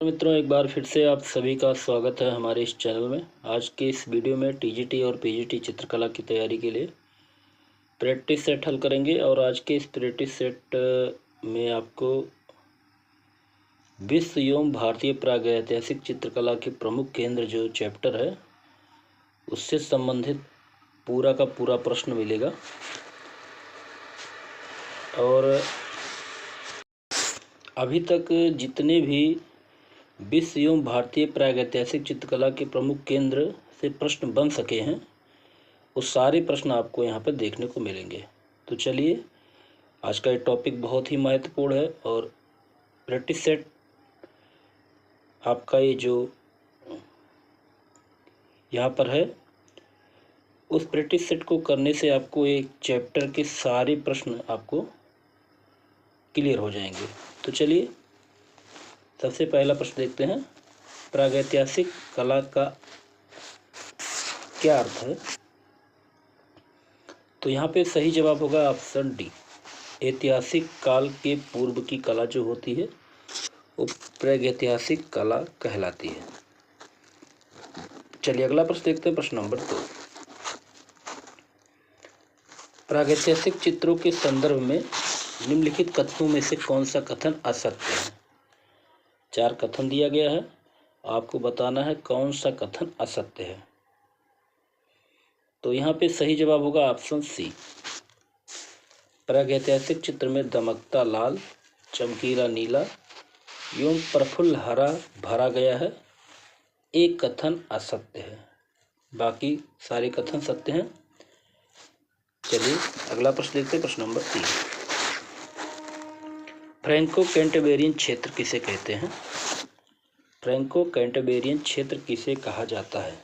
मित्रों, एक बार फिर से आप सभी का स्वागत है हमारे इस चैनल में। आज के इस वीडियो में टीजीटी और पीजीटी चित्रकला की तैयारी के लिए प्रैक्टिस सेट हल करेंगे। और आज के इस प्रैक्टिस सेट में आपको विश्व एवं भारतीय प्रागैतिहासिक चित्रकला के प्रमुख केंद्र जो चैप्टर है उससे संबंधित पूरा का पूरा प्रश्न मिलेगा। और अभी तक जितने भी विश्व एवं भारतीय प्रागैतिहासिक चित्रकला के प्रमुख केंद्र से प्रश्न बन सके हैं वो सारे प्रश्न आपको यहाँ पर देखने को मिलेंगे। तो चलिए, आज का ये टॉपिक बहुत ही महत्वपूर्ण है और प्रैक्टिस सेट आपका ये जो यहाँ पर है उस प्रैक्टिस सेट को करने से आपको एक चैप्टर के सारे प्रश्न आपको क्लियर हो जाएंगे। तो चलिए, सबसे पहला प्रश्न देखते हैं। प्रागैतिहासिक कला का क्या अर्थ है? तो यहाँ पे सही जवाब होगा ऑप्शन डी। ऐतिहासिक काल के पूर्व की कला जो होती है वो प्रागैतिहासिक कला कहलाती है। चलिए अगला प्रश्न देखते हैं, प्रश्न नंबर 2। प्रागैतिहासिक चित्रों के संदर्भ में निम्नलिखित कथनों में से कौन सा कथन असत्य है? 4 कथन दिया गया है, आपको बताना है कौन सा कथन असत्य है। तो यहाँ पे सही जवाब होगा ऑप्शन सी। प्रागैतिहासिक चित्र में दमकता लाल, चमकीला नीला एवं प्रफुल्ल हरा भरा गया है, एक कथन असत्य है, बाकी सारे कथन सत्य हैं। चलिए अगला प्रश्न देखते हैं, प्रश्न नंबर 3। फ्रैंको कैंटबेरियन क्षेत्र किसे कहते हैं? फ्रैंको कैंटबेरियन क्षेत्र किसे कहा जाता है?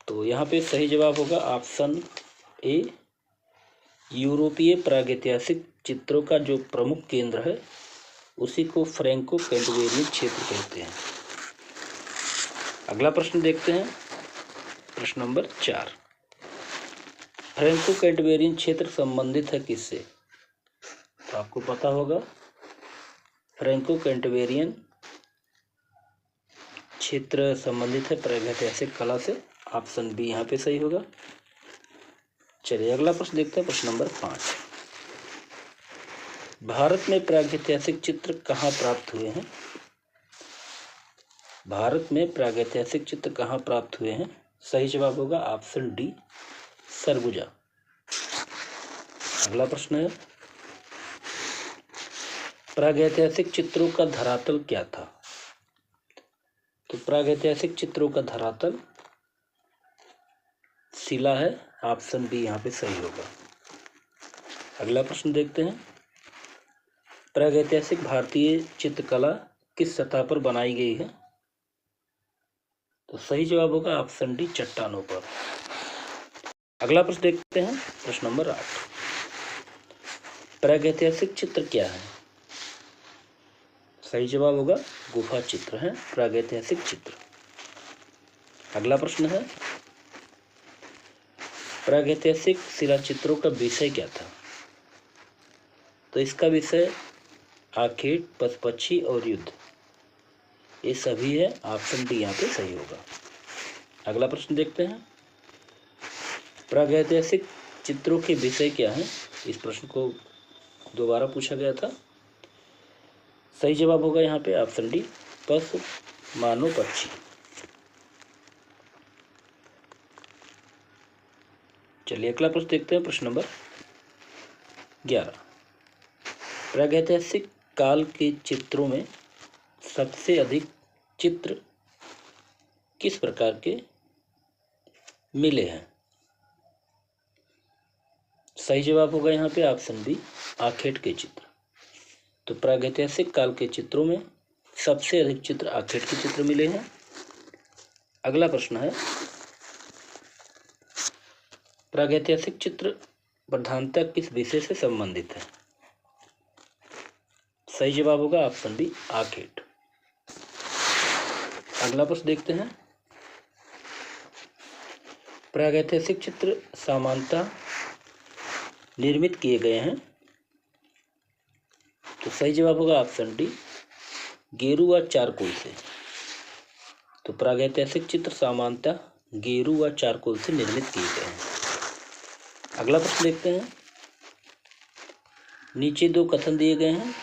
तो यहाँ पे सही जवाब होगा ऑप्शन ए। यूरोपीय प्रागैतिहासिक चित्रों का जो प्रमुख केंद्र है उसी को फ्रैंको कैंटबेरियन क्षेत्र कहते हैं। अगला प्रश्न देखते हैं, प्रश्न नंबर 4। फ्रैंको कैंटबेरियन क्षेत्र संबंधित है किससे? तो आपको पता होगा फ्रैंको कैंटबेरियन क्षेत्र संबंधित है प्रागैतिहासिक कला से, ऑप्शन बी यहाँ पे सही होगा। चलिए अगला प्रश्न देखते हैं, प्रश्न नंबर 5। भारत में प्रागैतिहासिक चित्र कहाँ प्राप्त हुए हैं? भारत में प्रागैतिहासिक चित्र कहाँ प्राप्त हुए हैं? सही जवाब होगा ऑप्शन डी, सरगुजा। अगला प्रश्न है, प्रागैतिहासिक चित्रों का धरातल क्या था? तो प्रागैतिहासिक चित्रों का धरातल शिला है, ऑप्शन बी यहाँ पे सही होगा। अगला प्रश्न देखते हैं, प्रागैतिहासिक भारतीय चित्रकला किस सतह पर बनाई गई है? तो सही जवाब होगा ऑप्शन डी, चट्टानों पर। अगला प्रश्न देखते हैं, प्रश्न नंबर 8। प्रागैतिहासिक चित्र क्या है? सही जवाब होगा गुफा चित्र है प्रागैतिहासिक चित्र। अगला प्रश्न है, प्रागैतिहासिक शिलाचित्रों का विषय क्या था? तो इसका विषय आखेट, पशुपक्षी और युद्ध, ये सभी है, ऑप्शन डी यहाँ पे सही होगा। अगला प्रश्न देखते हैं, प्रागैतिहासिक चित्रों के विषय क्या हैं? इस प्रश्न को दोबारा पूछा गया था। सही जवाब होगा यहाँ पे ऑप्शन डी, पशु, मानव, पक्षी। चलिए अगला प्रश्न देखते हैं, प्रश्न नंबर 11। प्रागैतिहासिक काल के चित्रों में सबसे अधिक चित्र किस प्रकार के मिले हैं? सही जवाब होगा यहाँ पे ऑप्शन बी, आखेट के चित्र। तो प्रागैतिहासिक काल के चित्रों में सबसे अधिक चित्र आखेट के चित्र मिले हैं। अगला प्रश्न है, प्रागैतिहासिक चित्र प्रधानतः किस विषय से संबंधित है? सही जवाब होगा ऑप्शन बी, आखेट। अगला प्रश्न देखते हैं, प्रागैतिहासिक चित्र सामान्यतः निर्मित किए गए हैं। तो सही जवाब होगा ऑप्शन डी, गेरू व चारकोल से। तो प्रागैतिहासिक चित्र सामान्यतः गेरू व चारकोल से निर्मित किए गए हैं। अगला प्रश्न देखते हैं। नीचे दो कथन दिए गए हैं,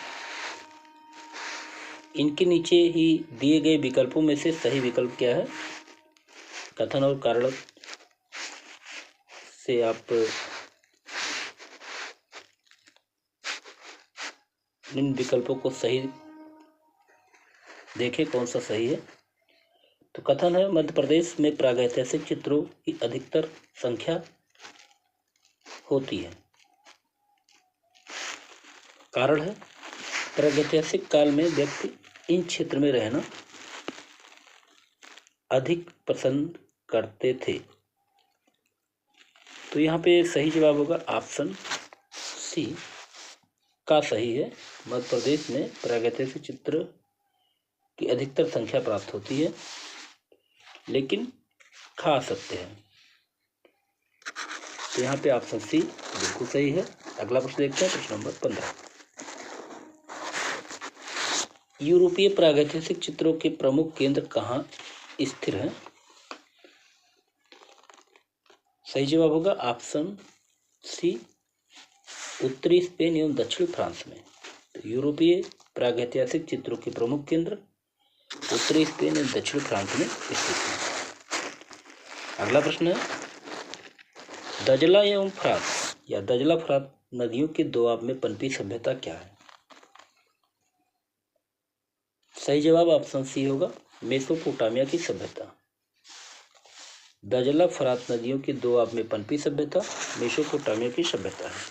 इनके नीचे ही दिए गए विकल्पों में से सही विकल्प क्या है? कथन और कारण से आप इन विकल्पों को सही देखें कौन सा सही है। तो कथन है, मध्य प्रदेश में प्रागैतिहासिक चित्रों की अधिकतर संख्या होती है। कारण है, प्रागैतिहासिक काल में व्यक्ति इन क्षेत्र में रहना अधिक पसंद करते थे। तो यहाँ पे सही जवाब होगा ऑप्शन सी का सही है। मध्य प्रदेश में प्रागैतिहासिक चित्र की अधिकतर संख्या प्राप्त होती है, लेकिन खा सकते हैं। तो यहाँ पे ऑप्शन सी बिल्कुल सही है। अगला प्रश्न देखते हैं, प्रश्न नंबर 15। यूरोपीय प्रागैतिहासिक चित्रों के प्रमुख केंद्र कहाँ स्थिर हैं? सही जवाब होगा ऑप्शन सी उत्तरी स्पेन एवं दक्षिण फ्रांस में। तो यूरोपीय प्रागैतिहासिक चित्रों के प्रमुख केंद्र उत्तरी स्पेन एवं दक्षिण फ्रांस में स्थित है। अगला प्रश्न है, दजला एवं फरात या दजला फरात नदियों के दोआब में पनपी सभ्यता क्या है? सही जवाब ऑप्शन सी होगा मेसोपोटामिया की सभ्यता। दजला फरात नदियों के दोआब में पनपी सभ्यता मेसोपोटामिया की सभ्यता है।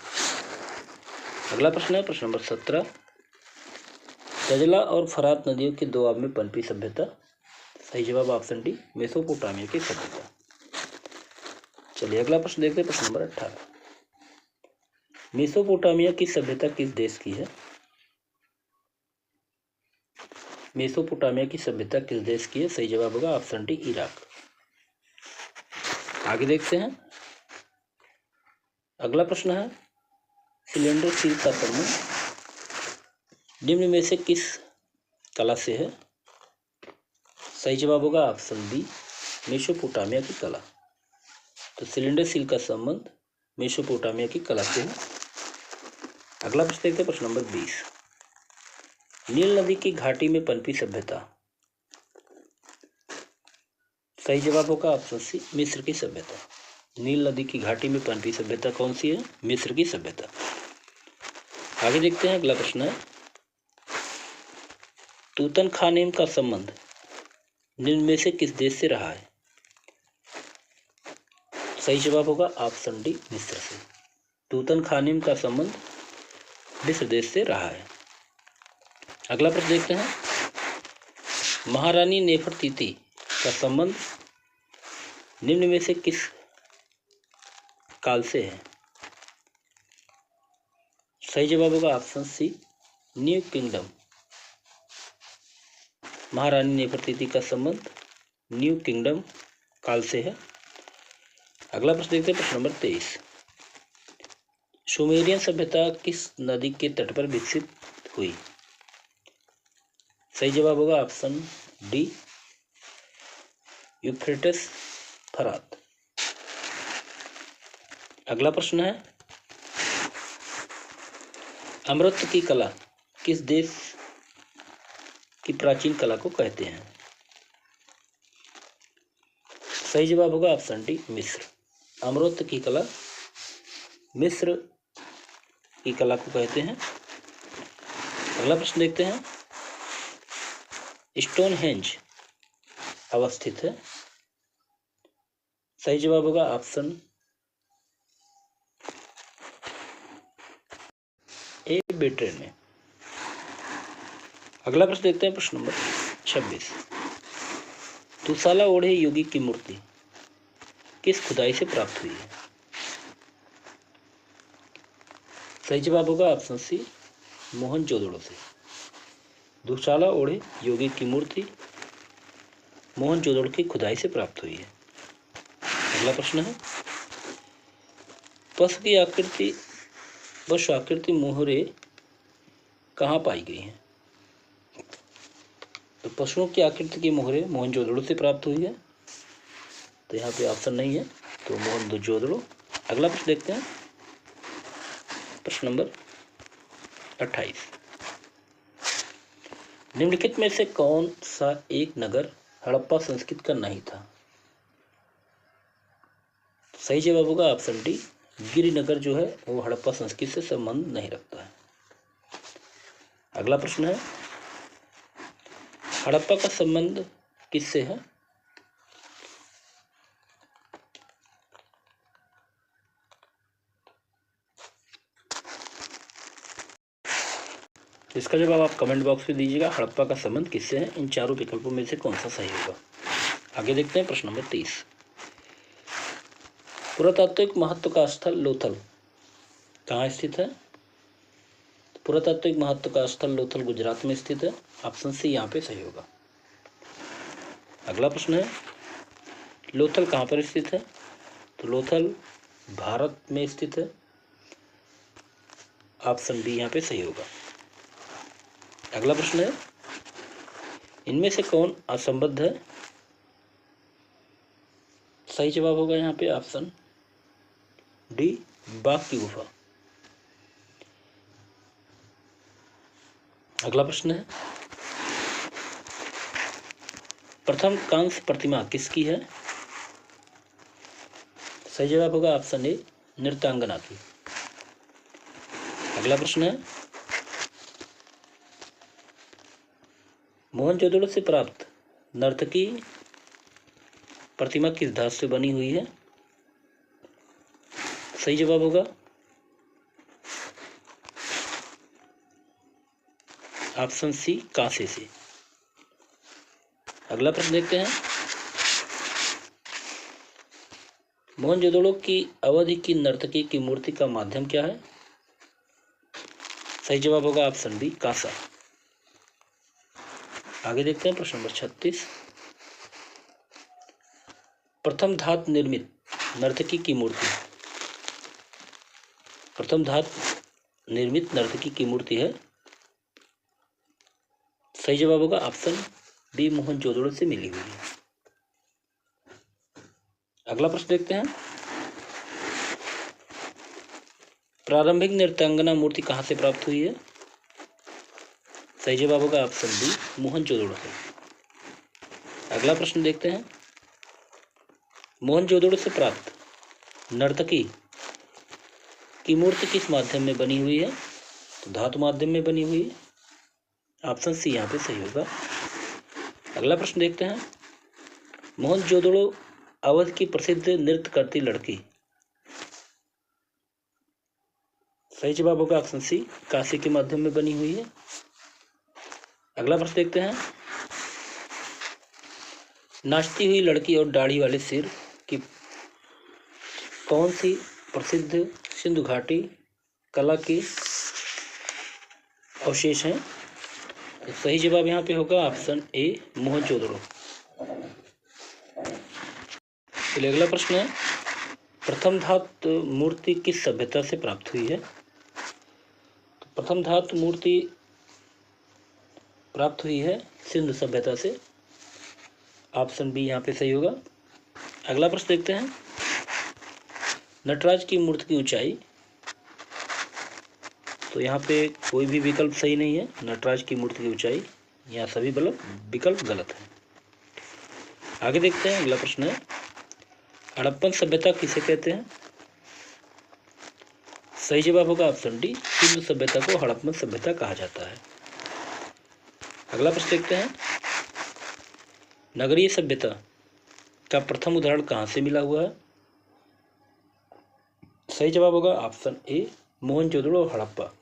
अगला प्रश्न है, प्रश्न नंबर 17। दजला और फरात नदियों के दोआब में पनपी सभ्यता। सही जवाब ऑप्शन डी मेसोपोटामिया की सभ्यता। चलिए अगला प्रश्न देखते हैं, प्रश्न नंबर 18। मेसोपोटामिया की सभ्यता किस देश की है? मेसोपोटामिया की सभ्यता किस देश की है? सही जवाब होगा ऑप्शन डी इराक। आगे देखते हैं। अगला प्रश्न है, सिलेंडर सील का संबंध निम्न में से किस कला से है? सही जवाब होगा ऑप्शन बी मेसोपोटामिया की कला। तो सिलेंडर सील का संबंध मेसोपोटामिया की कला से है। अगला प्रश्न देखते हैं, प्रश्न नंबर 20। नील नदी की घाटी में पनपी सभ्यता। सही जवाब होगा ऑप्शन सी मिस्र की सभ्यता। नील नदी की घाटी में पनपी सभ्यता कौन सी है? मिस्र की सभ्यता। आगे देखते हैं। अगला प्रश्न है, तूतनखामेन का संबंध निम्न में से किस देश से रहा है? सही जवाब होगा ऑप्शन डी मिस्र से। तूतनखामेन का संबंध मिस्र देश से रहा है। अगला प्रश्न देखते हैं, महारानी नेफरतीति का संबंध निम्न में से किस काल से है? सही जवाब होगा ऑप्शन सी न्यू किंगडम। महारानी नेफरतीति का संबंध न्यू किंगडम काल से है। अगला प्रश्न देखते हैं, प्रश्न नंबर 23। सुमेरियन सभ्यता किस नदी के तट पर विकसित हुई? सही जवाब होगा ऑप्शन डी यूफ्रेटिस फरात। अगला प्रश्न है, अमृत की कला किस देश की प्राचीन कला को कहते हैं? सही जवाब होगा ऑप्शन डी मिस्र। अमृत की कला मिस्र की कला को कहते हैं। अगला प्रश्न देखते हैं, स्टोनहेंज अवस्थित है। सही जवाब होगा ऑप्शन ए ब्रिटेन में। अगला प्रश्न देखते हैं, प्रश्न नंबर 26। दुशाला ओढ़े योगी की मूर्ति किस खुदाई से प्राप्त हुई है? सही जवाब होगा ऑप्शन सी मोहनजोदड़ो से। दुशाला ओढ़े योगी की मूर्ति मोहनजोदड़ो की खुदाई से प्राप्त हुई है। अगला प्रश्न है, पशु आकृति मोहरे कहाँ पाई गई हैं? पशुओं की आकृति की मोहरें मोहनजोदड़ो से प्राप्त हुई है, तो यहाँ पे ऑप्शन नहीं है, तो मोहनजोदड़ो। अगला प्रश्न देखते हैं, प्रश्न नंबर 28। निम्नलिखित में से कौन सा एक नगर हड़प्पा संस्कृति का नहीं था? सही जवाब होगा ऑप्शन डी, गिरिनगर जो है वो हड़प्पा संस्कृति से संबंध नहीं रखता है। अगला प्रश्न है, हड़प्पा का संबंध किससे है? इसका जवाब आप कमेंट बॉक्स में दीजिएगा। हड़प्पा का संबंध किससे है? इन चारों विकल्पों में से कौन सा सही होगा? आगे देखते हैं प्रश्न नंबर 30। पुरातात्विक महत्व का स्थल लोथल कहाँ स्थित है? पुरातात्विक महत्व का स्थल लोथल गुजरात में स्थित है। ऑप्शन सी यहाँ पे सही होगा। अगला प्रश्न है, लोथल कहाँ पर स्थित है? तो लोथल भारत में स्थित है। ऑप्शन बी यहाँ पे सही होगा। अगला प्रश्न है, इनमें से कौन असंबद्ध है? सही जवाब होगा यहाँ पे ऑप्शन डी, बाघ की गुफा। अगला प्रश्न है, प्रथम कांस्य प्रतिमा किसकी है? सही जवाब होगा ऑप्शन ए, नृत्यांगना की। अगला प्रश्न है, मोहनजोदड़ो से प्राप्त नर्तकी प्रतिमा किस धातु से बनी हुई है? सही जवाब होगा ऑप्शन सी, कांसे से। अगला प्रश्न देखते हैं, मोहनजोदड़ो की अवधि की नर्तकी की मूर्ति का माध्यम क्या है? सही जवाब होगा ऑप्शन बी, कांसा। आगे देखते हैं प्रश्न नंबर 36। प्रथम धातु निर्मित नर्तकी की मूर्ति, प्रथम धातु निर्मित नर्तकी की मूर्ति है। सही जवाब होगा ऑप्शन बी, मोहनजोदड़ो से मिली हुई है। अगला प्रश्न देखते हैं, प्रारंभिक नृत्यांगना मूर्ति कहाँ से प्राप्त हुई है? सही जवाब होगा ऑप्शन बी, मोहनजोदड़ो से। अगला प्रश्न देखते हैं, मोहनजोदड़ो से प्राप्त नर्तकी की मूर्ति किस माध्यम में बनी हुई है? तो धातु माध्यम में बनी हुई है। ऑप्शन सी यहाँ पे सही होगा। अगला प्रश्न देखते हैं, मोहनजोदड़ो अवध की प्रसिद्ध नृत्य करती लड़की। सही जवाब होगा ऑप्शन सी, कांसे के माध्यम में बनी हुई है। अगला प्रश्न देखते हैं, नाचती हुई लड़की और दाढ़ी वाले सिर की कौन सी प्रसिद्ध सिंधु घाटी कला की अवशेष हैं? तो सही जवाब यहाँ पे होगा ऑप्शन ए, मोहनजोदड़ो। चलिए अगला प्रश्न है, प्रथम धातु मूर्ति किस सभ्यता से प्राप्त हुई है? तो प्रथम धातु मूर्ति प्राप्त हुई है सिंधु सभ्यता से। ऑप्शन बी यहाँ पे सही होगा। अगला प्रश्न देखते हैं, नटराज की मूर्ति की ऊंचाई। तो यहाँ पे कोई भी विकल्प सही नहीं है। नटराज की मूर्ति की ऊंचाई, यहाँ सभी विकल्प गलत है। आगे देखते हैं, अगला प्रश्न है, हड़प्पन सभ्यता किसे कहते हैं? सही जवाब होगा ऑप्शन डी, सिंधु सभ्यता को हड़प्पन सभ्यता कहा जाता है। अगला प्रश्न देखते हैं, नगरीय सभ्यता का प्रथम उदाहरण कहाँ से मिला हुआ है? सही जवाब होगा ऑप्शन ए, मोहनजोदड़ो और हड़प्पा।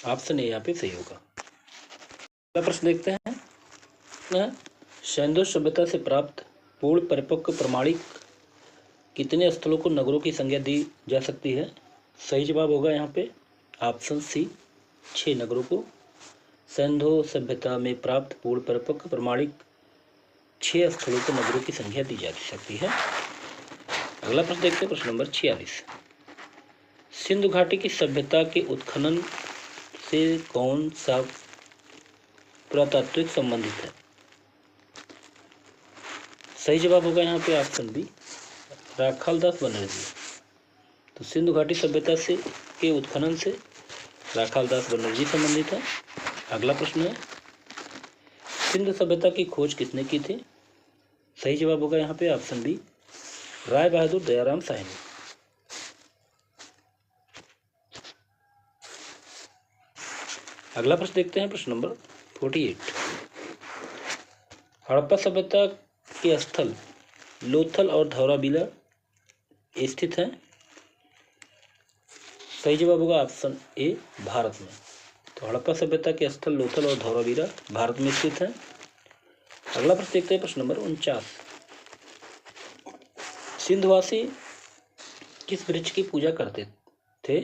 ऑप्शन ए यहाँ पे सही होगा। अगला प्रश्न देखते हैं, सिंधु सभ्यता से प्राप्त पूर्ण परिपक्व प्रमाणिक कितने स्थलों को नगरों की संज्ञा दी जा सकती है? सही जवाब होगा यहाँ पे ऑप्शन सी, 6 नगरों को सिंधु सभ्यता में प्राप्त पूर्ण परिपक्व प्रमाणिक 6 स्थलों को नगरों की संख्या दी जा सकती है। अगला प्रश्न देखते हैं, प्रश्न नंबर 46। सिंधु घाटी की सभ्यता के उत्खनन से कौन सा पुरातात्विक संबंधित है? सही जवाब होगा यहाँ पे ऑप्शन बी, राखालदास बनर्जी। तो सिंधु घाटी सभ्यता से के उत्खनन से राखालदास बनर्जी संबंधित है। अगला प्रश्न है, सिंधु सभ्यता की खोज किसने की थी? सही जवाब होगा यहाँ पे ऑप्शन बी, राय बहादुर दयाराम साहनी। अगला प्रश्न देखते हैं, प्रश्न नंबर 48। हड़प्पा सभ्यता के स्थल लोथल और धौलावीरा स्थित हैं। सही जवाब होगा ऑप्शन ए, भारत में। तो हड़प्पा सभ्यता के स्थल लोथल और धौलावीरा भारत में स्थित है। अगला प्रश्न देखते हैं, प्रश्न नंबर 49। सिंधुवासी किस वृक्ष की पूजा करते थे?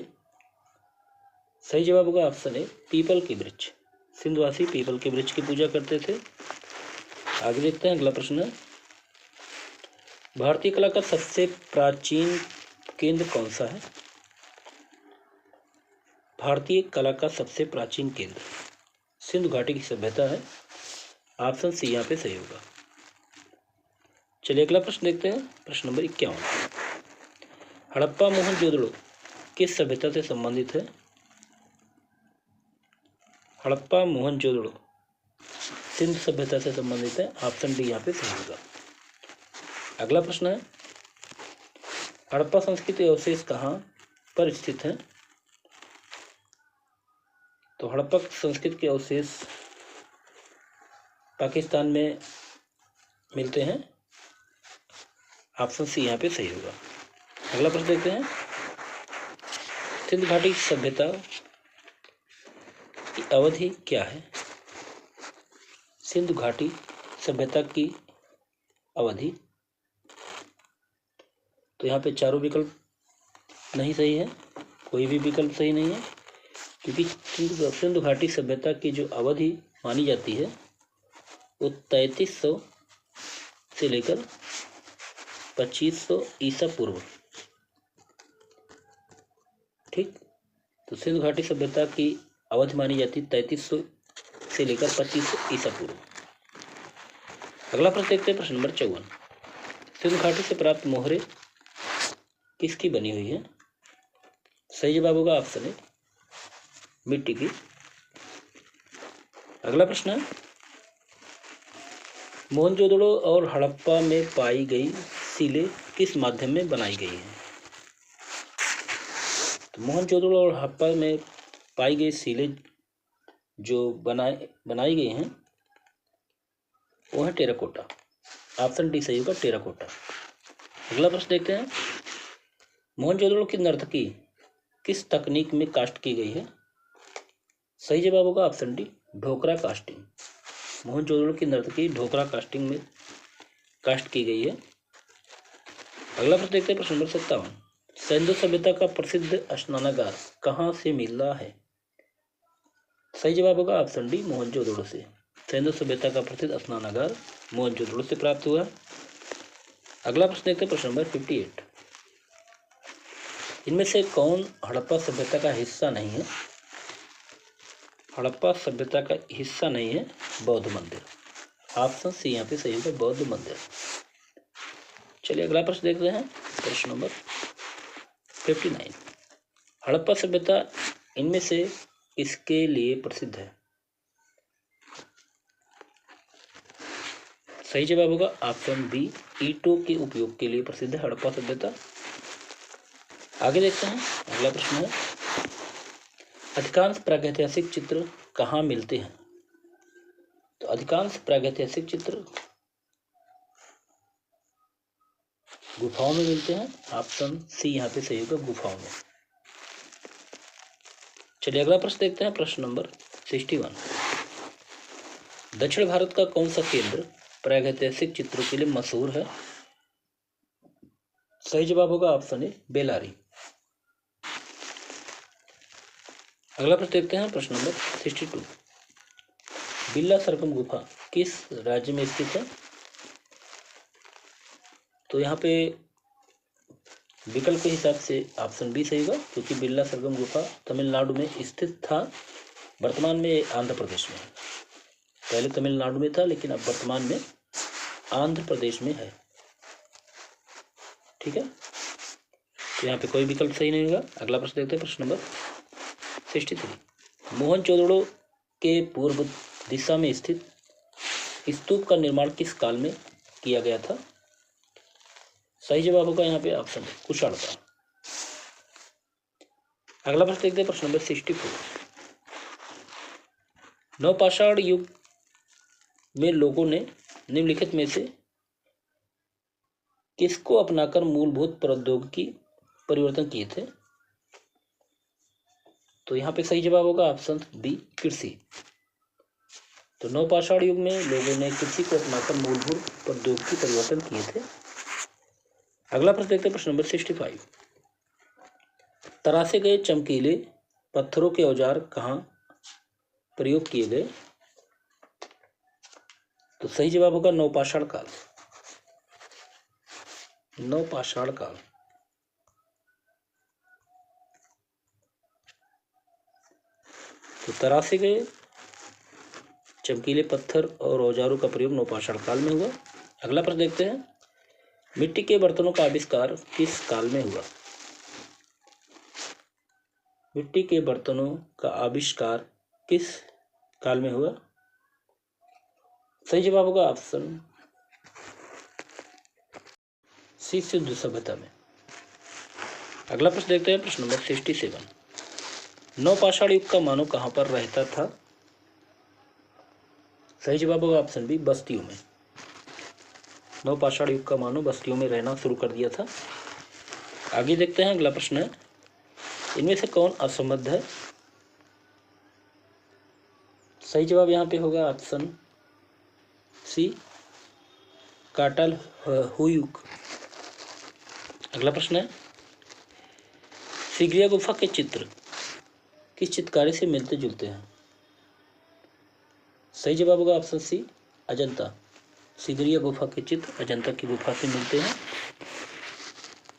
सही जवाब होगा ऑप्शन ए, पीपल के वृक्ष। सिंधुवासी पीपल के वृक्ष की पूजा करते थे। आगे देखते हैं, अगला प्रश्न है, भारतीय कला का सबसे प्राचीन केंद्र कौन सा है? भारतीय कला का सबसे प्राचीन केंद्र सिंधु घाटी की सभ्यता है। ऑप्शन सी यहाँ पे सही होगा। चलिए अगला प्रश्न देखते हैं, प्रश्न नंबर 51। हड़प्पा मोहनजोदड़ो किस सभ्यता से संबंधित है? हड़प्पा मोहनजोदड़ो सिंधु सभ्यता से संबंधित है। ऑप्शन डी यहाँ पे सही होगा। अगला प्रश्न है, हड़प्पा संस्कृति अवशेष कहाँ पर स्थित है? तो हड़प्पा संस्कृति के अवशेष पाकिस्तान में मिलते हैं। ऑप्शन सी यहाँ पे सही होगा। अगला प्रश्न देखते हैं, सिंधु घाटी की सभ्यता की अवधि क्या है? सिंधु घाटी सभ्यता की अवधि, तो यहाँ पे चारों विकल्प नहीं सही है, कोई भी विकल्प सही नहीं है, क्योंकि सिंधु घाटी सभ्यता की जो अवधि मानी जाती है वो 3300 से लेकर 2500 ईसा पूर्व। ठीक, तो सिंधु घाटी सभ्यता की अवधि मानी जाती है 3300 से लेकर 2500 ईसा पूर्व। अगला प्रश्न देखते हैं, प्रश्न नंबर 54। सिंधु घाटी से प्राप्त मोहरे किसकी बनी हुई है? सही जवाब होगा ऑप्शन ए, मिट्टी की। अगला प्रश्न है, मोहनजोदड़ो और हड़प्पा में पाई गई सीलें किस माध्यम में बनाई गई हैं? तो मोहनजोदड़ो और हड़प्पा में पाई गई सीलें जो बनाई गई हैं वो है टेराकोटा। ऑप्शन डी सही होगा, टेराकोटा। अगला प्रश्न देखते हैं, मोहनजोदड़ो की नर्तकी किस तकनीक में कास्ट की गई है? सही जवाब होगा option D, Dhokra casting. Mohenjodaro की नर्तकी ढोकरा कास्टिंग में कास्ट की गई है। अगला प्रश्न देखते हैं, प्रश्न नंबर 57। सिंधु सभ्यता का प्रसिद्ध स्नानागार कहाँ से मिला है? सही जवाब होगा ऑप्शन डी, मोहनजोदड़ो से। सिंधु सभ्यता का प्रसिद्ध स्नानागार मोहनजोदड़ो से प्राप्त हुआ। अगला प्रश्न देखते हैं, प्रश्न नंबर 58। इनमें से कौन हड़प्पा सभ्यता का हिस्सा नहीं है? हड़प्पा सभ्यता का हिस्सा नहीं है बौद्ध मंदिर। ऑप्शन सी यहाँ पे सही होगा, बौद्ध मंदिर। चलिए अगला प्रश्न देखते हैं, प्रश्न नंबर 59। हड़प्पा सभ्यता इनमें से किसके लिए प्रसिद्ध है? सही जवाब होगा ऑप्शन बी, ईंटों के उपयोग के लिए प्रसिद्ध है हड़प्पा सभ्यता। आगे देखते हैं, अगला प्रश्न है, अधिकांश प्रागैतिहासिक चित्र कहाँ मिलते हैं? तो अधिकांश प्रागैतिहासिक चित्र गुफाओं में मिलते हैं। ऑप्शन सी यहाँ पे सही होगा, गुफाओं में। चलिए अगला प्रश्न देखते हैं, प्रश्न नंबर 61। दक्षिण भारत का कौन सा केंद्र प्रागैतिहासिक चित्रों के लिए मशहूर है? सही जवाब होगा ऑप्शन ए, बेलारी। अगला प्रश्न देखते हैं, प्रश्न नंबर 62। बिल्ला सरगम गुफा किस राज्य में स्थित है? तो यहाँ पे विकल्प के हिसाब से ऑप्शन बी सही होगा, क्योंकि बिल्ला सरगम गुफा तमिलनाडु में स्थित था, वर्तमान में आंध्र प्रदेश में। पहले तमिलनाडु में था लेकिन अब वर्तमान में आंध्र प्रदेश में है। ठीक है, तो यहाँ पे कोई विकल्प सही नहीं होगा। अगला प्रश्न देखते हैं, प्रश्न नंबर 63। मोहनजोदड़ो के पूर्व दिशा में स्थित स्तूप का निर्माण किस काल में किया गया था? सही जवाब होगा यहाँ पे ऑप्शन कुषाण का। अगला प्रश्न देखते हैं, प्रश्न नंबर 64। नवपाषाण युग में लोगों ने निम्नलिखित में से किसको अपनाकर मूलभूत प्रौद्योगिकी परिवर्तन किए थे? तो यहाँ पे सही जवाब होगा ऑप्शन बी कृषि। तो नवपाषाण युग में लोगों ने कृषि को अपनाकर मूलभूत प्रौद्योगिकी परिवर्तन किए थे। अगला प्रश्न देखते हैं, प्रश्न नंबर 65। तरासे गए चमकीले पत्थरों के औजार कहाँ प्रयोग किए गए? तो सही जवाब होगा नवपाषाण काल। नवपाषाण काल। तो तरासे गए चमकीले पत्थर और औजारों का प्रयोग नवपाषाण काल में हुआ। अगला प्रश्न देखते हैं, मिट्टी के बर्तनों का आविष्कार किस काल में हुआ? मिट्टी के बर्तनों का आविष्कार किस काल में हुआ? सही जवाब होगा ऑप्शन सी सिंधु सभ्यता में। अगला प्रश्न देखते हैं, प्रश्न नंबर 67। नवपाषाण युग का मानव कहाँ पर रहता था? सही जवाब होगा ऑप्शन बी बस्तियों में। नवपाषाण युग का मानव बस्तियों में रहना शुरू कर दिया था। आगे देखते हैं, अगला प्रश्न है, इनमें से कौन असंबद्ध है? सही जवाब यहाँ पे होगा ऑप्शन सी काटल हुयुग। अगला प्रश्न है, सिगरिया गुफा के चित्र किस चित्रकारी से मिलते जुलते हैं? सही जवाब होगा ऑप्शन सी अजंता। सिगरिया गुफा के चित्र अजंता की गुफा से मिलते हैं।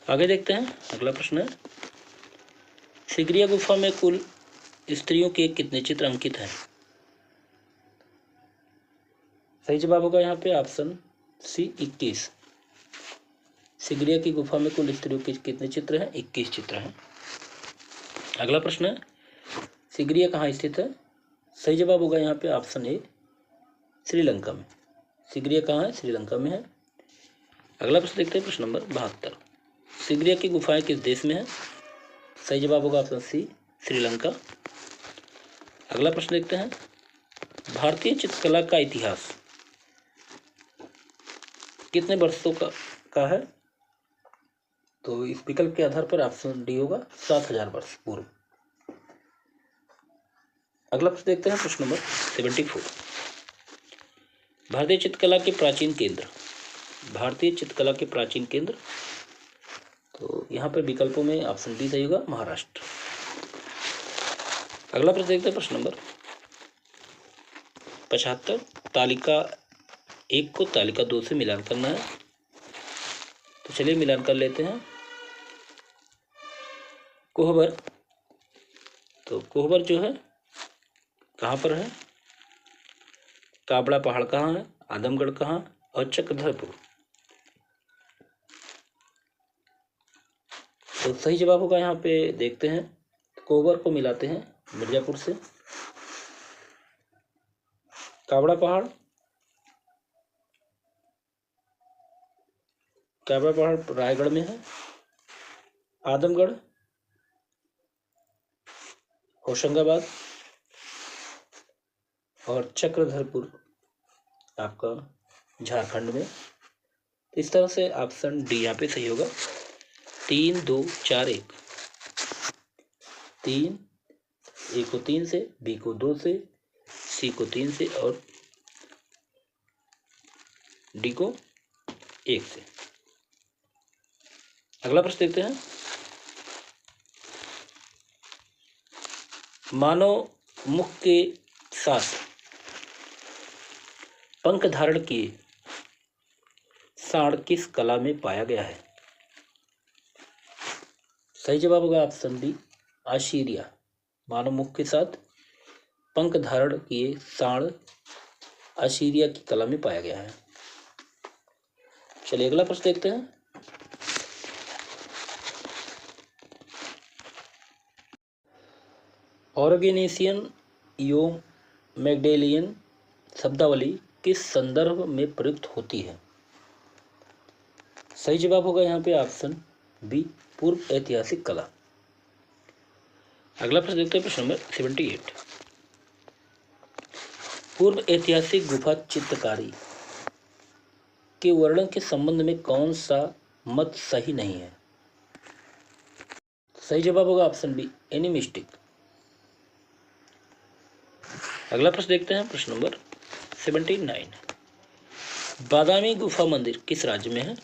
आगे देखते हैं, अगला प्रश्न है, सिगरिया गुफा में कुल स्त्रियों के कितने चित्र अंकित हैं? सही जवाब होगा यहाँ पे ऑप्शन सी 21। सिगरिया की गुफा में कुल स्त्रियों के कितने चित्र हैं? 21 चित्र हैं। अगला प्रश्न है, सिगरिया कहाँ स्थित है? सही जवाब होगा यहाँ पे ऑप्शन ए श्रीलंका में। सिगरिया कहाँ है? श्रीलंका में है। अगला प्रश्न देखते हैं, प्रश्न नंबर 72। सिगरिया की गुफाएं किस देश में है? सही जवाब होगा ऑप्शन सी श्रीलंका। अगला प्रश्न देखते हैं, भारतीय चित्रकला का इतिहास कितने वर्षों का है? तो इस विकल्प के आधार पर ऑप्शन डी होगा 7000 वर्ष पूर्व। अगला प्रश्न देखते हैं, प्रश्न नंबर 74। भारतीय चित्रकला के प्राचीन केंद्र। भारतीय चित्रकला के प्राचीन केंद्र, तो यहाँ पर विकल्पों में ऑप्शन डी सही होगा महाराष्ट्र। अगला प्रश्न देखते हैं, प्रश्न नंबर 75। तालिका 1 को तालिका 2 से मिलान करना है, तो चलिए मिलान कर लेते हैं। कोहबर, तो कोहबर जो है कहाँ पर है? काबड़ा पहाड़ कहाँ है? आदमगढ़ कहाँ और चक्रधरपुर? तो सही जवाब होगा यहाँ पे देखते हैं, कोहबर को मिलाते हैं मिर्जापुर से। काबड़ा पहाड़ रायगढ़ में है। आदमगढ़ होशंगाबाद और चक्रधरपुर आपका झारखंड में। इस तरह से ऑप्शन डी यहाँ पे सही होगा। 3 2 4 1। 3, ए को 3 से, बी को 2 से, सी को 3 से और डी को 1 से। अगला प्रश्न देखते हैं, मानव मुख के साथ पंख धारण किए सांड किस कला में पाया गया है? सही जवाब होगा ऑप्शन बी आशीरिया। मानव मुख के साथ पंख धारण किए सांड असीरिया की कला में पाया गया है। चलिए अगला प्रश्न देखते हैं। ऑर्गेनेसियन यो मैग्डेलियन शब्दावली किस संदर्भ में प्रयुक्त होती है? सही जवाब होगा यहाँ पे ऑप्शन बी, पूर्व ऐतिहासिक कला। अगला प्रश्न देखते हैं, प्रश्न नंबर 78। पूर्व ऐतिहासिक गुफा चित्रकारी के वर्णन के संबंध में कौन सा मत सही नहीं है? सही जवाब होगा ऑप्शन बी, एनिमिस्टिक। अगला प्रश्न देखते हैं, प्रश्न नंबर 79। बादामी गुफा मंदिर किस राज्य में है?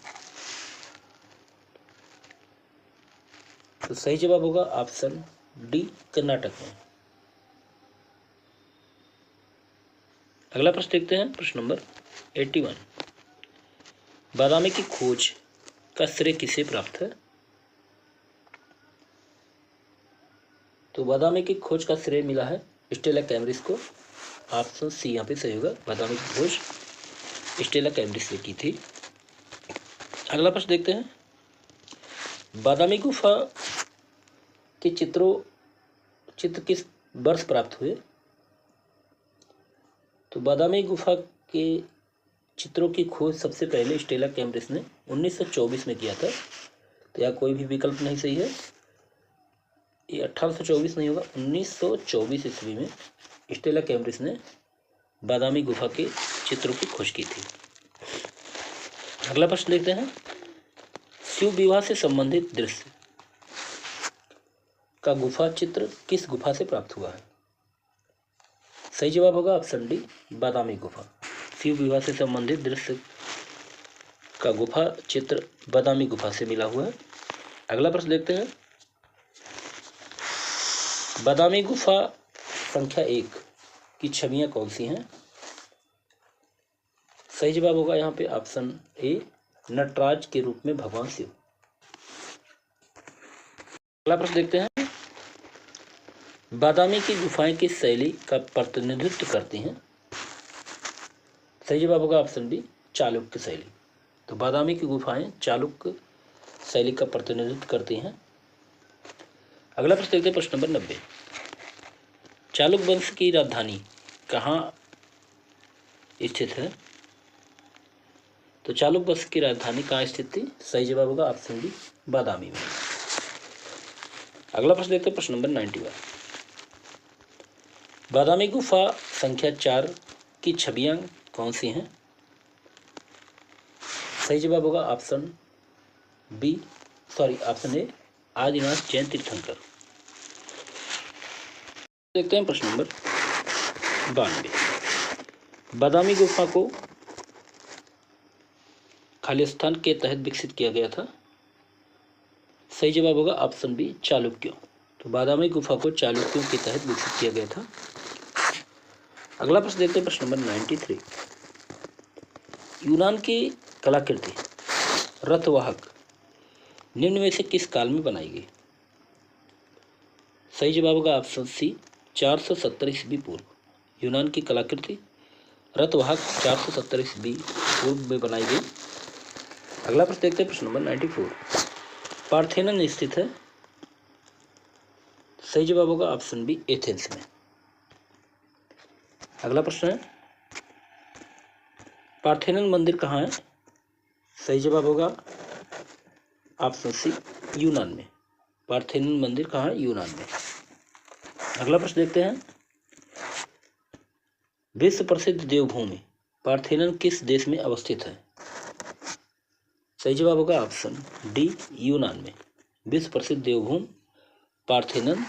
तो सही जवाब होगा ऑप्शन डी, कर्नाटक में। अगला प्रश्न देखते हैं, प्रश्न नंबर 81। बादामी की खोज का श्रेय किसे प्राप्त है? तो बादामी की खोज का श्रेय मिला है स्टेला कैम्ब्रिस को। ऑप्शन सी यहाँ पे सही होगा, बादामी की खोज स्टेला कैम्ब्रिस ने की थी। अगला प्रश्न देखते हैं, बादामी गुफा के चित्र किस वर्ष प्राप्त हुए? तो बादामी गुफा के चित्रों की खोज सबसे पहले स्टेला कैम्ब्रिस ने 1924 में किया था। तो यहाँ कोई भी विकल्प नहीं सही है, ये 1824 नहीं होगा, 1924 ईस्वी में स्टेला कैम्ब्रिस ने बादामी गुफा के चित्रों की खोज की थी। अगला प्रश्न देखते हैं, शिव विवाह से संबंधित दृश्य का गुफा चित्र किस गुफा से प्राप्त हुआ है? सही जवाब होगा ऑप्शन डी, बादामी गुफा। शिव विवाह से संबंधित दृश्य का गुफा चित्र बादामी गुफा से मिला हुआ है। अगला प्रश्न देखते हैं, बादामी गुफा संख्या 1 की छवियां कौन सी हैं? सही जवाब होगा यहाँ पे ऑप्शन ए, नटराज के रूप में भगवान शिव। अगला प्रश्न देखते हैं, बादामी की गुफाएं किस शैली का प्रतिनिधित्व करती हैं? सही जवाब होगा ऑप्शन बी, चालुक्य शैली। तो बादामी की गुफाएं चालुक्य शैली का प्रतिनिधित्व करती हैं। अगला प्रश्न देखते हैं, प्रश्न नंबर 90। चालुक्य वंश की राजधानी कहाँ स्थित है? तो चालुक्य वंश की राजधानी कहाँ स्थित थी? सही जवाब होगा ऑप्शन बी, बादामी में। अगला प्रश्न देखते हैं, प्रश्न नंबर 91। बादामी गुफा संख्या 4 की छवियां कौन सी हैं? सही जवाब होगा option B, option A, Adinath Jain तीर्थंकर। देखते हैं प्रश्न नंबर 92। बादामी गुफा को खालिस्तान के तहत विकसित किया गया था। सही जवाब होगा ऑप्शन बी, चालुक्यों। तो बादामी गुफा को चालुक्यों के तहत विकसित किया गया था। अगला प्रश्न देखते हैं, प्रश्न नंबर 93। यूनान की कलाकृति रथवाहक निम्न में से किस काल में बनाई गई? सही जवाब होगा ऑप्शन सी, 470 ईस्वी पूर्व। यूनान की कलाकृति रथवाहक 470 ईस्वी पूर्व में बनाई गई। अगला प्रश्न देखते हैं, प्रश्न नंबर 94। पार्थेनन स्थित है? सही जवाब होगा ऑप्शन बी, एथेंस में। अगला प्रश्न है, पार्थेनन मंदिर कहाँ है? सही जवाब होगा ऑप्शन सी, यूनान में। पार्थेनन मंदिर कहाँ है? यूनान में। अगला प्रश्न देखते हैं, विश्व प्रसिद्ध देवभूमि पार्थेनन किस देश में अवस्थित है? सही जवाब होगा ऑप्शन डी, यूनान में। विश्व प्रसिद्ध देवभूमि पार्थेनन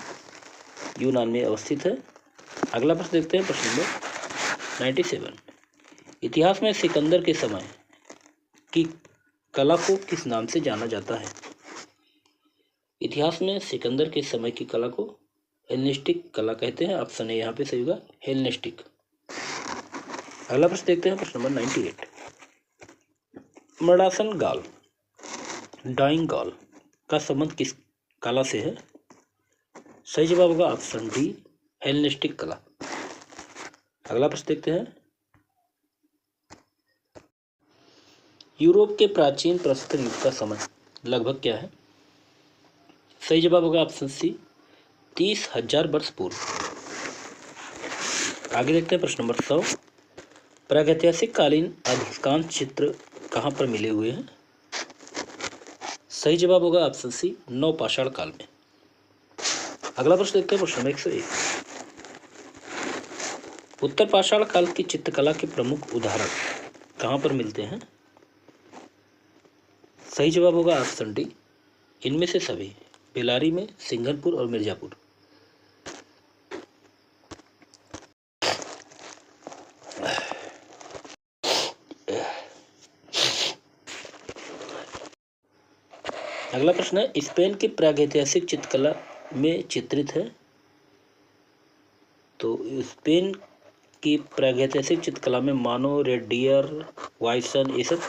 यूनान में अवस्थित है। अगला प्रश्न देखते हैं, प्रश्न नंबर 97। इतिहास में सिकंदर के समय की कला को किस नाम से जाना जाता है? इतिहास में सिकंदर के समय की कला को हेलेनिस्टिक कला कहते हैं। ऑप्शन ए यहाँ पे सही होगा, हेलेनिस्टिक। अगला प्रश्न देखते हैं, प्रश्न नंबर 98। मर्डासन गाल डाइंग गाल का संबंध किस कला से है? सही जवाब होगा ऑप्शन डी, हेलेनिस्टिक कला। अगला प्रश्न देखते हैं, यूरोप के प्राचीन प्रस्तर युग का समय लगभग क्या है? सही जवाब होगा ऑप्शन सी 30,000 वर्ष पूर्व। आगे देखते हैं प्रश्न नंबर 100। प्रागैतिहासिक कालीन अधिकांश चित्र कहाँ पर मिले हुए हैं? सही जवाब होगा ऑप्शन सी नवपाषाण काल में। अगला प्रश्न देखते हैं प्रश्न नंबर 101। उत्तर पाषाण काल की चित्रकला के प्रमुख उदाहरण कहाँ पर मिलते हैं? सही जवाब होगा ऑप्शन डी इनमें से सभी, बेलारी में, सिंघनपुर और मिर्जापुर। अगला प्रश्न है स्पेन की प्रागैतिहासिक चित्रकला में चित्रित है। तो स्पेन की प्रागैतिहासिक चित्रकला में मानो, रेड डियर, वाइसन ये सब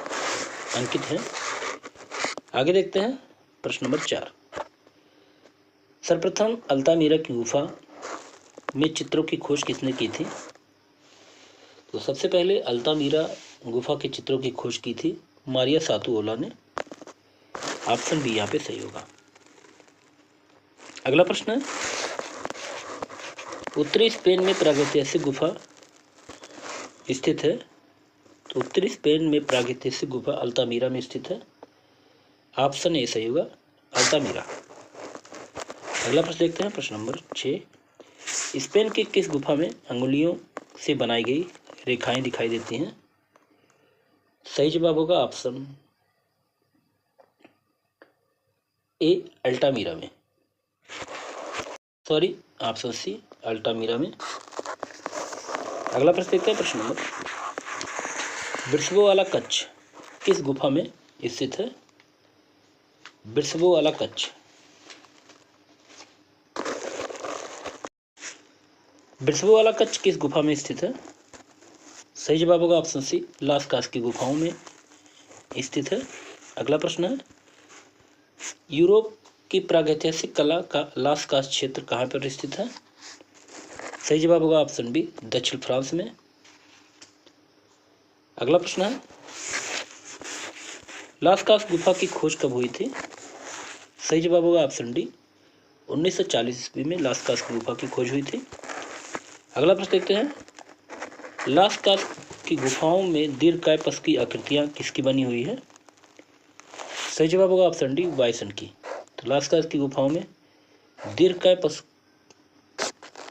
अंकित हैं। आगे देखते हैं प्रश्न नंबर 4। सर्वप्रथम अल्तामीरा की गुफा में चित्रों की खोज किसने की थी? तो सबसे पहले अल्तामीरा गुफा के चित्रों की खोज की थी मारिया सातुओला ने। ऑप्शन बी यहाँ पे सही होगा। अगला प्रश्न है उत्तरी स्पेन में प्रागैतिहासिक गुफा स्थित है। तो उत्तरी स्पेन में प्रागैतिहासिक गुफा अल्तामीरा में स्थित है। ऑप्शन ए सही होगा, अल्तामीरा। अगला प्रश्न देखते हैं प्रश्न नंबर 6। स्पेन की किस गुफा में अंगुलियों से बनाई गई रेखाएं दिखाई देती हैं? सही जवाब होगा ऑप्शन ए अल्टामीरा में, सॉरी ऑप्शन सी अल्टामीरा में। अगला प्रश्न देखते हैं प्रश्न नंबर बिर्सबो वाला कच्छ किस गुफा में स्थित है? बिर्सबो वाला कच्छ, बिर्सबो वाला कच्छ किस गुफा में स्थित है? सही जवाब होगा ऑप्शन सी लास्कास की गुफाओं में स्थित है। अगला प्रश्न है यूरोप की प्रागैतिहासिक कला का लास्कास क्षेत्र कहाँ पर स्थित है? सही जवाब होगा ऑप्शन बी दक्षिण फ्रांस में। अगला प्रश्न है लास्कास गुफा की खोज कब हुई थी? सही जवाब होगा ऑप्शन डी 1940 ईस्वी में लास्कास की गुफा की खोज हुई थी। अगला प्रश्न देखते हैं लास्कास की गुफाओं में दीर्घकाय पश की आकृतियां किसकी बनी हुई है? सही जवाब होगा ऑप्शन डी वाइसन की। तो लास्कास की गुफाओं में दीर्घकाय पश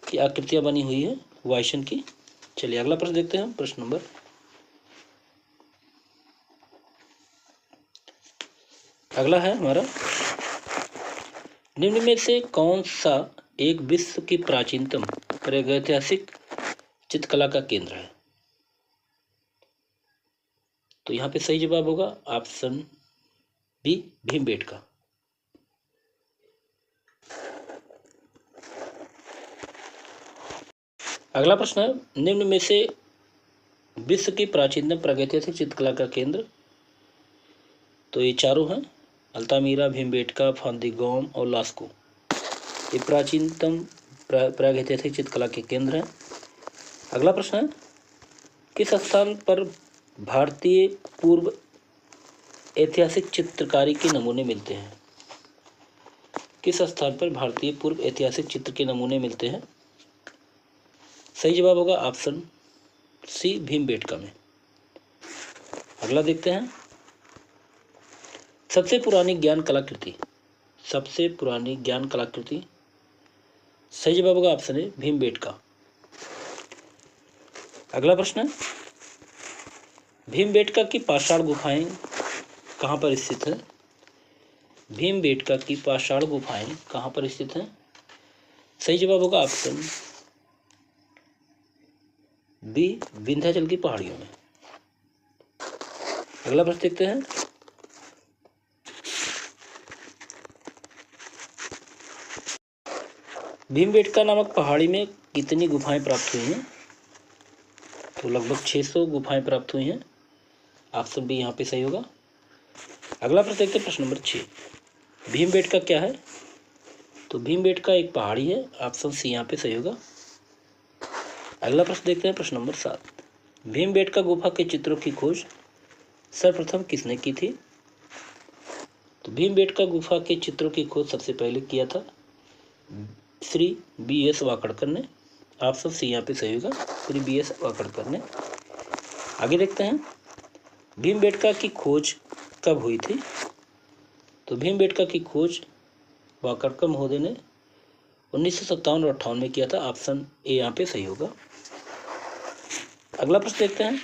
की आकृतियां बनी हुई है वाइसन की। चलिए अगला प्रश्न देखते हैं प्रश्न नंबर अगला है हमारा निम्न में से कौन सा एक विश्व की प्राचीनतम प्रागैतिहासिक चित्रकला का केंद्र है? तो यहाँ पे सही जवाब होगा ऑप्शन बी भीमबेटका। अगला प्रश्न है निम्न में से विश्व की प्राचीनतम प्रागैतिहासिक चित्रकला का केंद्र। तो ये चारों हैं अल्तामीरा, भीमबेटका, फांदीगोम और लास्को। ये प्राचीनतम प्रागैतिहासिक चित्रकला के केंद्र हैं। अगला प्रश्न है किस स्थान पर भारतीय पूर्व ऐतिहासिक चित्रकारी के नमूने मिलते हैं? किस स्थान पर भारतीय पूर्व ऐतिहासिक चित्र के नमूने मिलते हैं? सही जवाब होगा ऑप्शन सी भीमबेटका में। अगला देखते हैं सबसे पुरानी ज्ञान कलाकृति, सबसे पुरानी ज्ञान कलाकृति। सही जवाब होगा ऑप्शन ए भीमबेटका। अगला प्रश्न है भीमबेटका की पाषाण गुफाएं कहाँ पर स्थित है? भीमबेटका की पाषाण गुफाएं कहाँ पर स्थित हैं? सही जवाब होगा ऑप्शन बी विंध्याचल की पहाड़ियों में। अगला प्रश्न देखते हैं भीमबेटका नामक पहाड़ी में कितनी गुफाएं प्राप्त हुई हैं? तो लगभग 600 गुफाएं प्राप्त हुई हैं। ऑप्शन बी यहाँ पे सही होगा। अगला प्रश्न देखते हैं प्रश्न नंबर 6 भीमबेटका क्या है? तो भीमबेटका एक पहाड़ी है। ऑप्शन सी यहाँ पे सही होगा। अगला प्रश्न देखते हैं प्रश्न नंबर 7 भीमबेटका गुफा के चित्रों की खोज सर्वप्रथम किसने की थी? तो भीमबेटका गुफा के चित्रों की खोज सबसे पहले किया था श्री B.S. वाकड़कर ने। ऑप्शन सी यहाँ पे सही होगा, श्री B.S. वाकड़कर ने। आगे देखते हैं, भीमबेटका की खोज कब हुई थी? तो भीमबेटका की खोज वाकड़कर महोदय ने 1957 और 58 में किया था। ऑप्शन ए यहाँ पे सही होगा। अगला प्रश्न देखते हैं,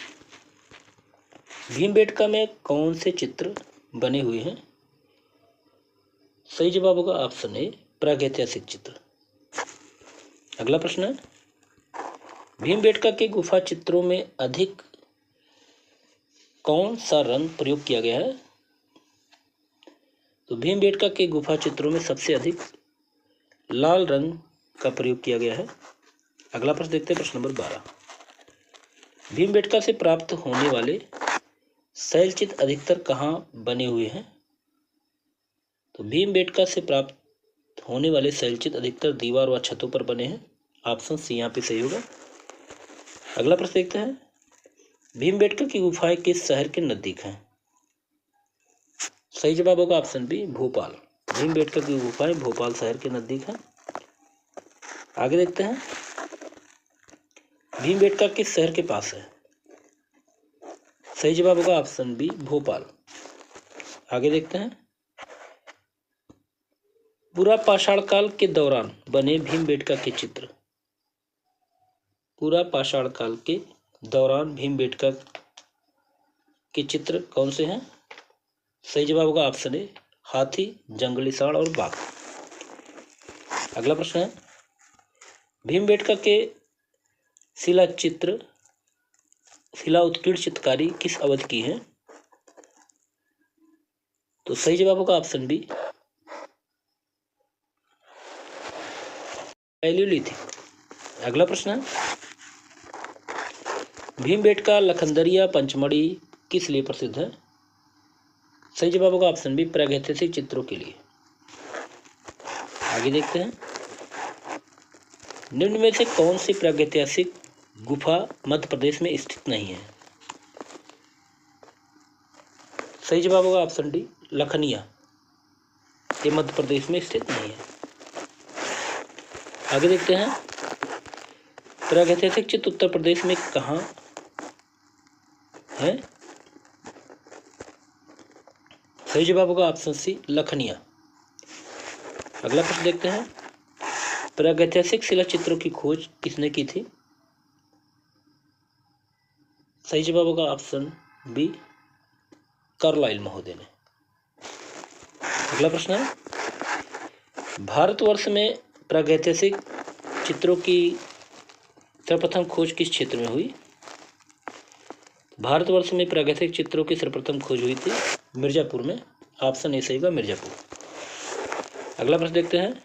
भीमबेटका में कौन से चित्र बने हुए हैं? सही जवाब होगा ऑप्शन ए, प्रागैतिहासिक चित्र। अगला प्रश्न है, भीमबेटका के गुफा चित्रों में अधिक कौन सा रंग प्रयोग किया गया है? तो भीमबेटका के गुफा चित्रों में सबसे अधिक लाल रंग का प्रयोग किया गया है। अगला प्रश्न देखते हैं, प्रश्न नंबर 12, भीमबेटका से प्राप्त होने वाले शैलचित्र अधिकतर कहाँ बने हुए हैं? तो भीमबेटका से प्राप्त होने वाले शैलचित्र अधिकतर दीवार व छतों पर बने हैं। ऑप्शन सी यहाँ पे सही होगा। अगला प्रश्न देखते हैं, भीमबेटका की गुफाएं किस शहर के नजदीक हैं? सही जवाब होगा ऑप्शन बी, भोपाल। भीमबेटका की गुफाएं भोपाल शहर के नजदीक हैं। आगे देखते हैं, भीमबेटका किस शहर के पास है? सही जवाब होगा ऑप्शन बी, भोपाल। आगे देखते हैं, पूरा पाषाण काल के दौरान बने भीमबेटका के चित्र। पूरा पाषाण काल के दौरान भीमबेटका के चित्र कौन से हैं? सही जवाब होगा ऑप्शन ए, हाथी, जंगली सांड और बाघ। अगला प्रश्न है, भीमबेटका के शिला उत्कीर्ण चित्रकारी किस अवधि की है? तो सही जवाब होगा ऑप्शन बी, पैलियोलिथिक। अगला प्रश्न है, भीमबेटका लखनदरिया पंचमढ़ी किस लिए प्रसिद्ध है? सही जवाब होगा ऑप्शन बी, प्रागैतिहासिक चित्रों के लिए। आगे देखते हैं, निम्न में से कौन सी प्रागैतिहासिक गुफा मध्य प्रदेश में स्थित नहीं है? सही जवाब होगा ऑप्शन डी, लखनिया। ये मध्य प्रदेश में स्थित नहीं है। आगे देखते हैं, प्रागैतिहासिक चित्र उत्तर प्रदेश में कहाँ है? सही जवाब होगा ऑप्शन सी, लखनिया। अगला प्रश्न देखते हैं, प्रागैतिहासिक शिला चित्रों की खोज किसने की थी? सही जवाब होगा ऑप्शन बी, कार्लाइल महोदय ने। अगला प्रश्न है, भारतवर्ष में प्रागैतिहासिक चित्रों की सर्वप्रथम खोज किस क्षेत्र में हुई? भारतवर्ष में प्रागैतिहासिक चित्रों की सर्वप्रथम खोज हुई थी मिर्जापुर में। ऑप्शन ए सही होगा, मिर्जापुर। अगला प्रश्न देखते हैं,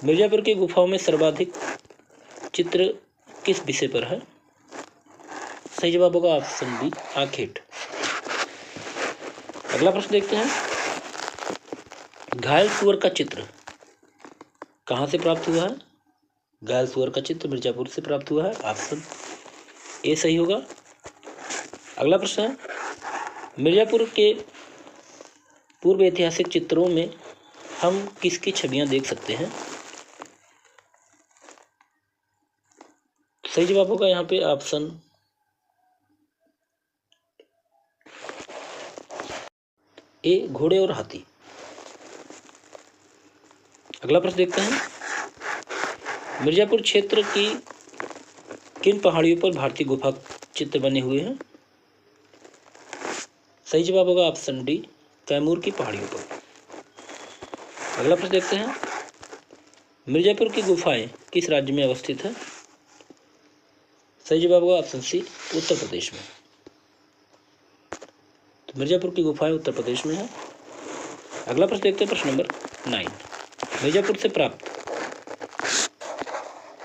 मिर्जापुर की गुफाओं में सर्वाधिक चित्र किस विषय पर है? सही जवाब होगा ऑप्शन बी, आखेट। अगला प्रश्न देखते हैं, घायल सुअर का चित्र कहाँ से प्राप्त हुआ है? घायल सुअर का चित्र मिर्जापुर से प्राप्त हुआ है। ऑप्शन ए सही होगा। अगला प्रश्न है, मिर्जापुर के पूर्व ऐतिहासिक चित्रों में हम किसकी छवियां देख सकते हैं? सही जवाब होगा यहाँ पे ऑप्शन ए, घोड़े और हाथी। अगला प्रश्न देखते हैं, मिर्जापुर क्षेत्र की किन पहाड़ियों पर भारतीय गुफा चित्र बने हुए हैं? सही जवाब होगा ऑप्शन डी, कैमूर की पहाड़ियों पर। अगला प्रश्न देखते हैं, मिर्जापुर की गुफाएं किस राज्य में अवस्थित है? सही जवाब होगा ऑप्शन सी, उत्तर प्रदेश में। तो मिर्जापुर की गुफाएं उत्तर प्रदेश में है। अगला प्रश्न देखते हैं, प्रश्न नंबर 9, मिर्जापुर से प्राप्त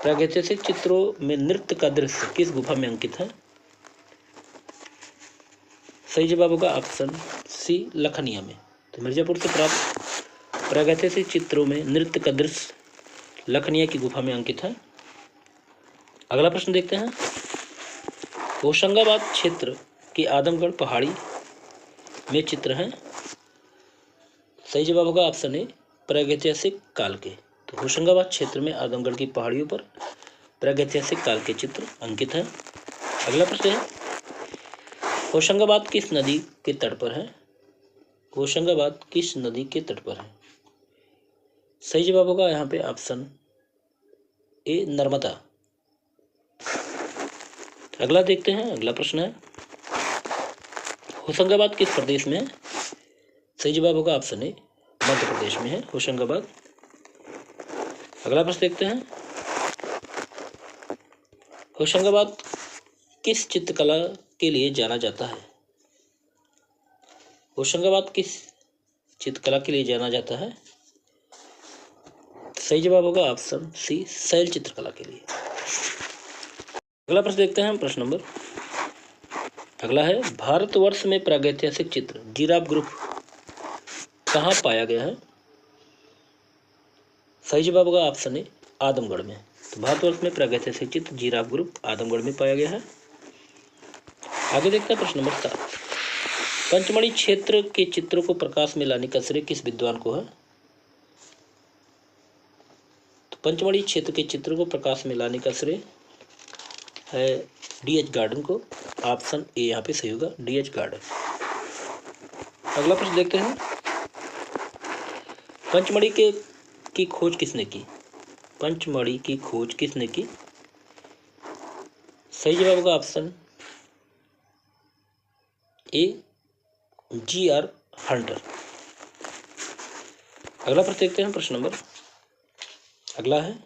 प्रागैतिहासिक चित्रों में नृत्य का दृश्य किस गुफा में अंकित है? सही जवाब होगा ऑप्शन सी, लखनिया में। तो मिर्जापुर से प्राप्त प्रागैतिहासिक चित्रों में नृत्य का दृश्य लखनिया की गुफा में अंकित है। अगला प्रश्न देखते हैं, होशंगाबाद क्षेत्र की आदमगढ़ पहाड़ी में चित्र हैं? सही जवाब होगा ऑप्शन ए प्रागैतिहासिक काल के। तो होशंगाबाद क्षेत्र में आदमगढ़ की पहाड़ियों पर प्रागैतिहासिक काल के चित्र अंकित हैं। अगला प्रश्न है, होशंगाबाद किस नदी के तट पर है? होशंगाबाद किस नदी के तट पर है? सही जवाब होगा यहाँ पे ऑप्शन ए नर्मदा। अगला देखते हैं, अगला प्रश्न है, होशंगाबाद किस प्रदेश में है? सही जवाब होगा ऑप्शन ए मध्य प्रदेश में है होशंगाबाद। अगला प्रश्न देखते हैं, होशंगाबाद किस चित्रकला के लिए जाना जाता है? होशंगाबाद किस चित्रकला के लिए जाना जाता है? सही जवाब होगा ऑप्शन सी शैल चित्रकला के लिए। अगला प्रश्न देखते हैं, प्रश्न नंबर अगला है, भारतवर्ष में प्रागैतिहासिक चित्र जिराफ ग्रुप कहाँ पाया गया है? सही जवाब होगा ऑप्शन ए आदमगढ़ में। तो भारतवर्ष में प्रागैतिहासिक चित्र जिराफ ग्रुप आदमगढ़ में पाया गया है। आगे देखते हैं प्रश्न नंबर 7, पंचमढ़ी क्षेत्र के चित्रों को प्रकाश में लाने का श्रेय किस विद्वान को है? तो पंचमढ़ी क्षेत्र के चित्रों को प्रकाश में लाने का श्रेय है D.H. गार्डन को। ऑप्शन ए यहाँ पे सही होगा D.H. गार्डन। अगला प्रश्न देखते हैं, पंचमढ़ी की खोज किसने की? पंचमढ़ी की खोज किसने की? सही जवाब होगा ऑप्शन ए G.R. हंटर। अगला प्रश्न देखते हैं, प्रश्न नंबर अगला है,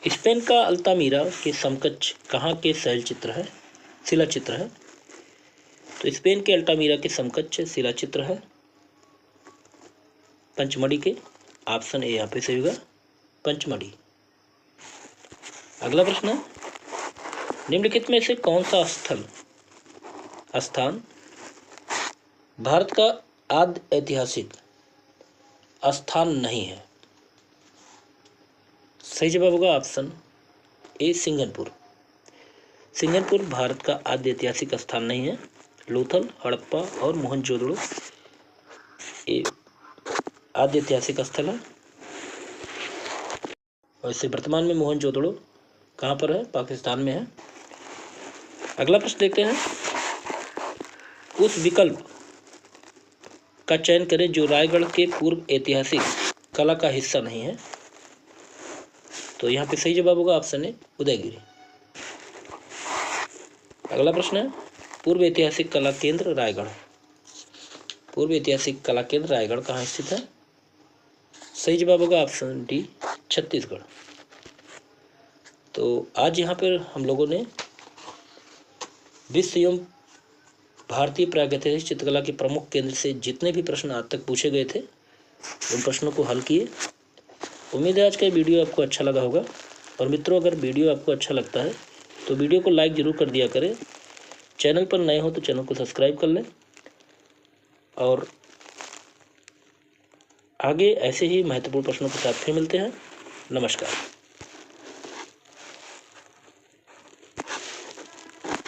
स्पेन का अल्तामीरा के समकक्ष कहाँ के शैल चित्र है? शिला चित्र है? तो स्पेन के अल्तामीरा के समकक्ष शिला चित्र है पंचमढ़ी के। ऑप्शन ए यहाँ पे सही होगा पंचमढ़ी। अगला प्रश्न है, निम्नलिखित में से कौन सा स्थान भारत का आद्य ऐतिहासिक स्थान नहीं है? सही जवाब होगा ऑप्शन ए सिंघनपुर। सिंघनपुर भारत का आद्य ऐतिहासिक स्थान नहीं है। लोथल, हड़प्पा और मोहनजोदड़ो ये आद्य ऐतिहासिक स्थल है। वैसे वर्तमान में मोहनजोदड़ो कहाँ पर है? पाकिस्तान में है। अगला प्रश्न देखते हैं, उस विकल्प का चयन करें जो रायगढ़ के पूर्व ऐतिहासिक कला का हिस्सा नहीं है। तो यहाँ पे सही जवाब होगा ऑप्शन ए उदयगिरी। अगला प्रश्न है, पूर्व ऐतिहासिक कला केंद्र रायगढ़। पूर्व ऐतिहासिक कला केंद्र रायगढ़ कहाँ स्थित है? सही जवाब होगा ऑप्शन डी छत्तीसगढ़। तो आज यहाँ पर हम लोगों ने विश्व एवं भारतीय प्रागैतिहासिक चित्रकला के प्रमुख केंद्र से जितने भी प्रश्न आज तक पूछे गए थे उन प्रश्नों को हल किए। उम्मीद है आज का वीडियो आपको अच्छा लगा होगा। और मित्रों, अगर वीडियो आपको अच्छा लगता है तो वीडियो को लाइक ज़रूर कर दिया करें। चैनल पर नए हो तो चैनल को सब्सक्राइब कर लें। और आगे ऐसे ही महत्वपूर्ण प्रश्नों के साथ फिर मिलते हैं। नमस्कार।